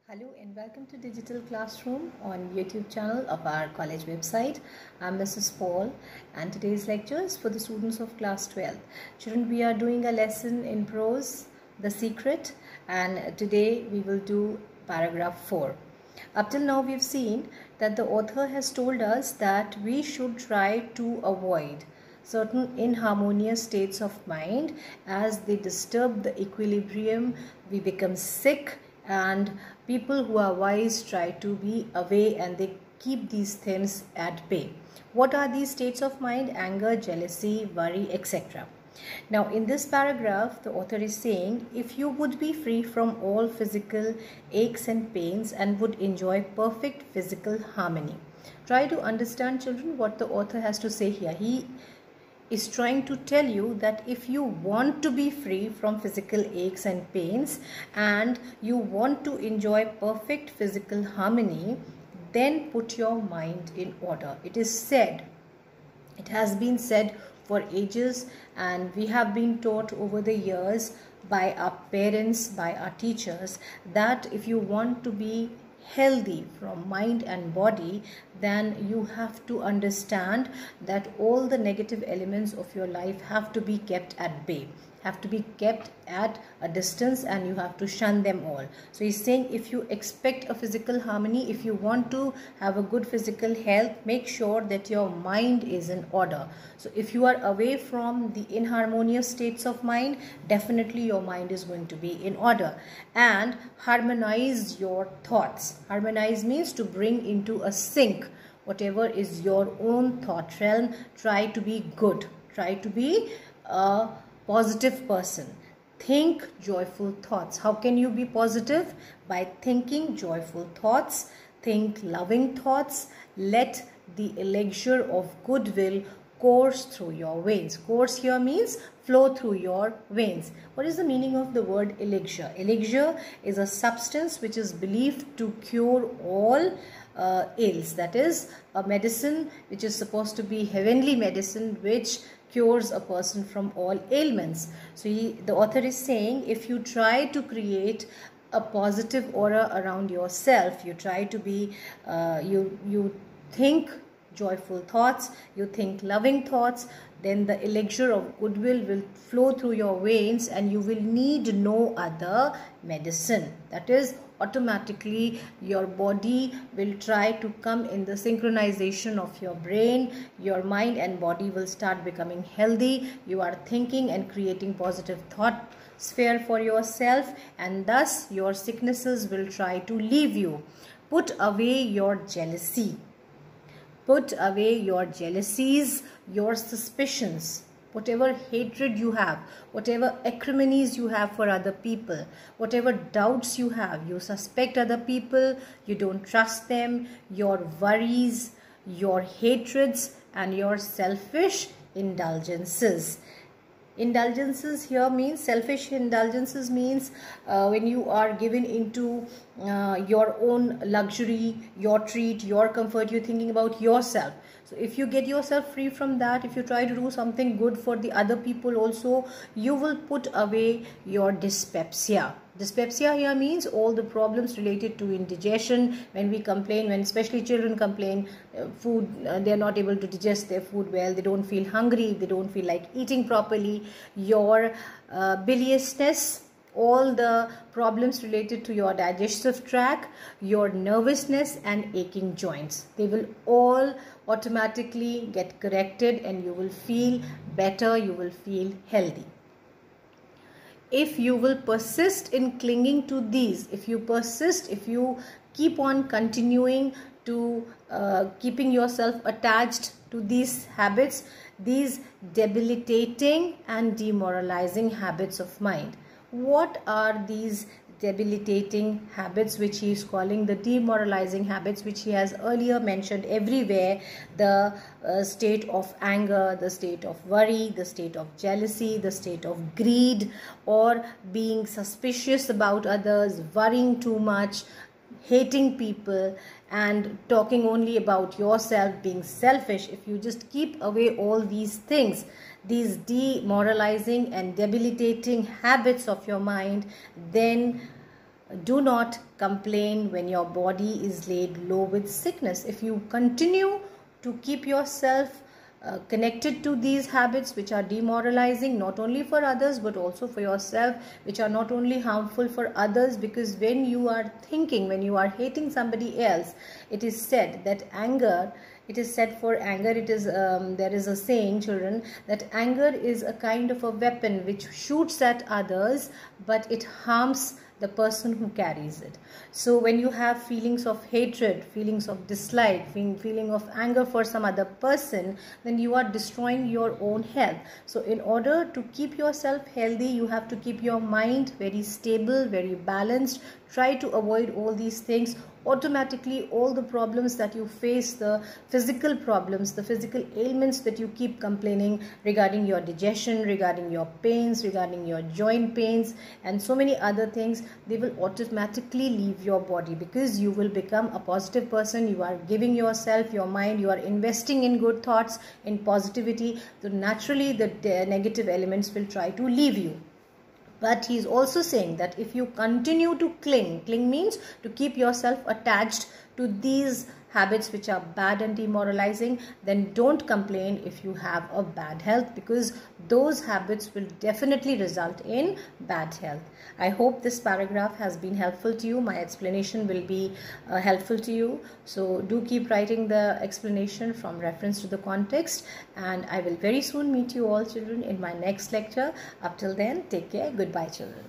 Hello and welcome to Digital Classroom on YouTube channel of our college website. I'm Mrs. Paul and today's lecture is for the students of class 12. Children, we are doing a lesson in prose, The Secret, and today we will do paragraph 4. Up till now we've seen that the author has told us that we should try to avoid certain inharmonious states of mind as they disturb the equilibrium. We become sick, and people who are wise try to be away and they keep these things at bay. What are these states of mind? Anger, jealousy, worry, etc. Now in this paragraph the author is saying, if you would be free from all physical aches and pains and would enjoy perfect physical harmony. Try to understand, children, what the author has to say here. He is trying to tell you that if you want to be free from physical aches and pains and you want to enjoy perfect physical harmony, then put your mind in order. It is said, it has been said for ages, and we have been taught over the years by our parents, by our teachers, that if you want to be healthy from mind and body, then you have to understand that all the negative elements of your life have to be kept at bay, have to be kept at a distance, and you have to shun them all. So he's saying, if you expect a physical harmony, if you want to have a good physical health, make sure that your mind is in order. So if you are away from the inharmonious states of mind, definitely your mind is going to be in order. And harmonize your thoughts. Harmonize means to bring into a sync whatever is your own thought realm. Try to be good, try to be a positive person. Think joyful thoughts. How can you be positive? By thinking joyful thoughts. Think loving thoughts. Let the elixir of goodwill course through your veins. Course here means flow through your veins. What is the meaning of the word elixir? Elixir is a substance which is believed to cure all ills. That is a medicine which is supposed to be heavenly medicine which cures a person from all ailments. So the author is saying, if you try to create a positive aura around yourself, you try to be you think joyful thoughts, you think loving thoughts, then the elixir of goodwill will flow through your veins and you will need no other medicine. That is, automatically your body will try to come in the synchronization of your brain. Your mind and body will start becoming healthy. You are thinking and creating positive thought sphere for yourself, and thus your sicknesses will try to leave you. Put away your jealousy. Put away your jealousies, your suspicions, whatever hatred you have, whatever acrimonies you have for other people, whatever doubts you have. You suspect other people, you don't trust them, your worries, your hatreds, and your selfish indulgences. Indulgences here means, selfish indulgences means when you are given into your own luxury, your treat, your comfort, you're thinking about yourself. So if you get yourself free from that, if you try to do something good for the other people also, you will put away your dyspepsia. Dyspepsia here means all the problems related to indigestion. When we complain, when especially children complain, they are not able to digest their food well, they don't feel hungry, they don't feel like eating properly. Your biliousness, all the problems related to your digestive tract, your nervousness and aching joints, they will all automatically get corrected and you will feel better, you will feel healthy. If you will persist in clinging to these, if you persist, if you keep on continuing to keeping yourself attached to these habits, these debilitating and demoralizing habits of mind. What are these debilitating habits which he is calling the demoralizing habits, which he has earlier mentioned everywhere? The state of anger, the state of worry, the state of jealousy, the state of greed, or being suspicious about others, worrying too much, hating people, and talking only about yourself, being selfish. If you just keep away all these things, these demoralizing and debilitating habits of your mind, then Do not complain when your body is laid low with sickness. If you continue to keep yourself connected to these habits which are demoralizing not only for others but also for yourself, which are not only harmful for others, because when you are thinking, when you are hating somebody else, it is said that anger, it is said for anger, it is there is a saying, children, that anger is a kind of a weapon which shoots at others but it harms the person who carries it. So when you have feelings of hatred, feelings of dislike, feeling of anger for some other person, then you are destroying your own health. So in order to keep yourself healthy, you have to keep your mind very stable, very balanced. Try to avoid all these things. Automatically all the problems that you face, the physical problems, the physical ailments that you keep complaining regarding your digestion, regarding your pains, regarding your joint pains and so many other things, they will automatically leave your body, because you will become a positive person. You are giving yourself, your mind, you are investing in good thoughts, in positivity. So naturally the negative elements will try to leave you. But he is also saying that if you continue to cling means to keep yourself attached to these habits which are bad and demoralizing, then don't complain if you have a bad health, because those habits will definitely result in bad health. I hope this paragraph has been helpful to you. My explanation will be helpful to you. So do keep writing the explanation from reference to the context, and I will very soon meet you all, children, in my next lecture. Up till then, take care. Goodbye, children.